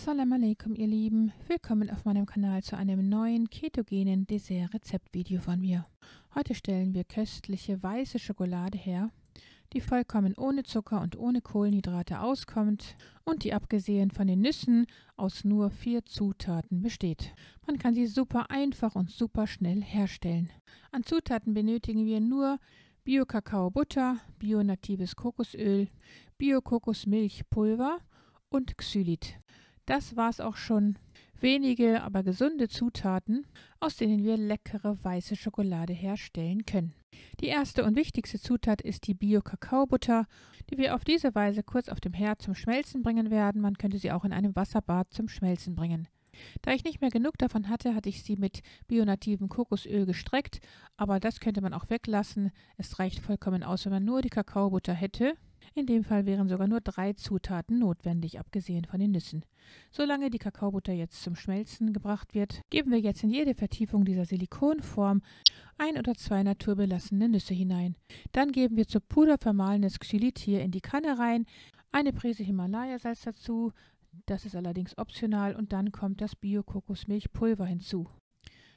Assalamu alaikum, ihr Lieben. Willkommen auf meinem Kanal zu einem neuen ketogenen Dessert-Rezeptvideo von mir. Heute stellen wir köstliche weiße Schokolade her, die vollkommen ohne Zucker und ohne Kohlenhydrate auskommt und die abgesehen von den Nüssen aus nur 4 Zutaten besteht. Man kann sie super einfach und super schnell herstellen. An Zutaten benötigen wir nur Bio-Kakao-Butter, bio-natives Kokosöl, Bio-Kokosmilchpulver und Xylit. Das war's auch schon. Wenige, aber gesunde Zutaten, aus denen wir leckere weiße Schokolade herstellen können. Die erste und wichtigste Zutat ist die Bio-Kakaobutter, die wir auf diese Weise kurz auf dem Herd zum Schmelzen bringen werden. Man könnte sie auch in einem Wasserbad zum Schmelzen bringen. Da ich nicht mehr genug davon hatte, hatte ich sie mit bionativem Kokosöl gestreckt, aber das könnte man auch weglassen. Es reicht vollkommen aus, wenn man nur die Kakaobutter hätte. In dem Fall wären sogar nur 3 Zutaten notwendig, abgesehen von den Nüssen. Solange die Kakaobutter jetzt zum Schmelzen gebracht wird, geben wir jetzt in jede Vertiefung dieser Silikonform 1 oder 2 naturbelassene Nüsse hinein. Dann geben wir zu Puder vermahlenes Xylit hier in die Kanne rein, eine Prise Himalaya-Salz dazu, das ist allerdings optional, und dann kommt das Bio-Kokosmilchpulver hinzu.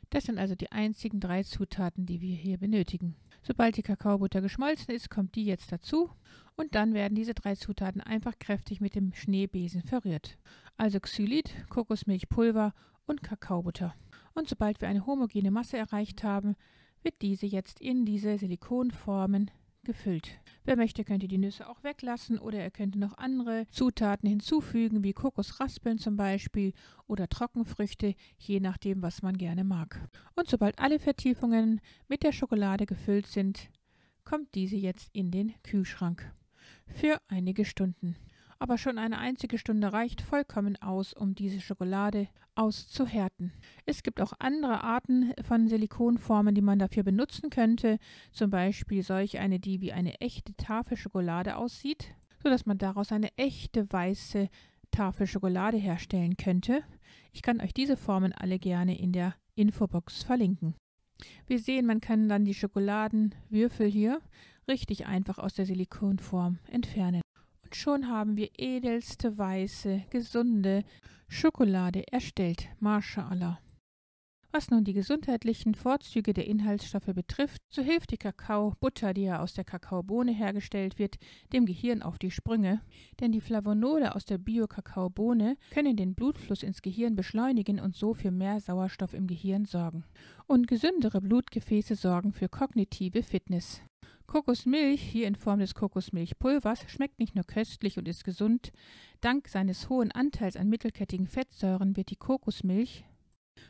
Das sind also die einzigen 3 Zutaten, die wir hier benötigen. Sobald die Kakaobutter geschmolzen ist, kommt die jetzt dazu und dann werden diese 3 Zutaten einfach kräftig mit dem Schneebesen verrührt. Also Xylit, Kokosmilchpulver und Kakaobutter. Und sobald wir eine homogene Masse erreicht haben, wird diese jetzt in diese Silikonformen gefüllt. Wer möchte, könnte die Nüsse auch weglassen oder er könnte noch andere Zutaten hinzufügen, wie Kokosraspeln zum Beispiel oder Trockenfrüchte, je nachdem, was man gerne mag. Und sobald alle Vertiefungen mit der Schokolade gefüllt sind, kommt diese jetzt in den Kühlschrank für einige Stunden. Aber schon eine einzige Stunde reicht vollkommen aus, um diese Schokolade auszuhärten. Es gibt auch andere Arten von Silikonformen, die man dafür benutzen könnte. Zum Beispiel solch eine, die wie eine echte Tafel Schokolade aussieht, sodass man daraus eine echte weiße Tafel Schokolade herstellen könnte. Ich kann euch diese Formen alle gerne in der Infobox verlinken. Wir sehen, man kann dann die Schokoladenwürfel hier richtig einfach aus der Silikonform entfernen. Und schon haben wir edelste, weiße, gesunde Schokolade erstellt. MashaAllah. Was nun die gesundheitlichen Vorzüge der Inhaltsstoffe betrifft, so hilft die Kakaobutter, die ja aus der Kakaobohne hergestellt wird, dem Gehirn auf die Sprünge. Denn die Flavonole aus der Bio-Kakaobohne können den Blutfluss ins Gehirn beschleunigen und so für mehr Sauerstoff im Gehirn sorgen. Und gesündere Blutgefäße sorgen für kognitive Fitness. Kokosmilch, hier in Form des Kokosmilchpulvers, schmeckt nicht nur köstlich und ist gesund. Dank seines hohen Anteils an mittelkettigen Fettsäuren wird die Kokosmilch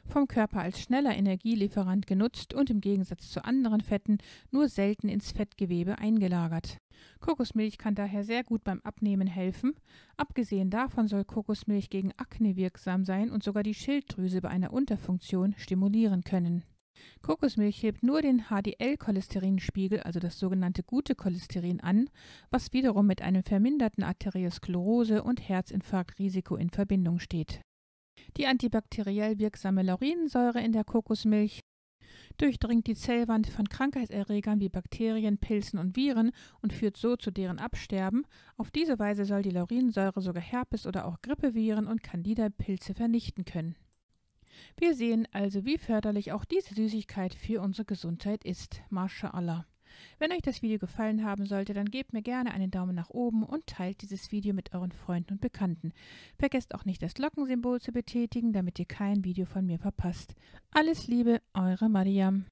vom Körper als schneller Energielieferant genutzt und im Gegensatz zu anderen Fetten nur selten ins Fettgewebe eingelagert. Kokosmilch kann daher sehr gut beim Abnehmen helfen. Abgesehen davon soll Kokosmilch gegen Akne wirksam sein und sogar die Schilddrüse bei einer Unterfunktion stimulieren können. Kokosmilch hebt nur den HDL-Cholesterinspiegel, also das sogenannte gute Cholesterin, an, was wiederum mit einem verminderten Arteriosklerose- und Herzinfarktrisiko in Verbindung steht. Die antibakteriell wirksame Laurinensäure in der Kokosmilch durchdringt die Zellwand von Krankheitserregern wie Bakterien, Pilzen und Viren und führt so zu deren Absterben. Auf diese Weise soll die Laurinensäure sogar Herpes- oder auch Grippeviren und Candida-Pilze vernichten können. Wir sehen also, wie förderlich auch diese Süßigkeit für unsere Gesundheit ist. MashaAllah. Wenn euch das Video gefallen haben sollte, dann gebt mir gerne einen Daumen nach oben und teilt dieses Video mit euren Freunden und Bekannten. Vergesst auch nicht, das Glockensymbol zu betätigen, damit ihr kein Video von mir verpasst. Alles Liebe, eure Mariam.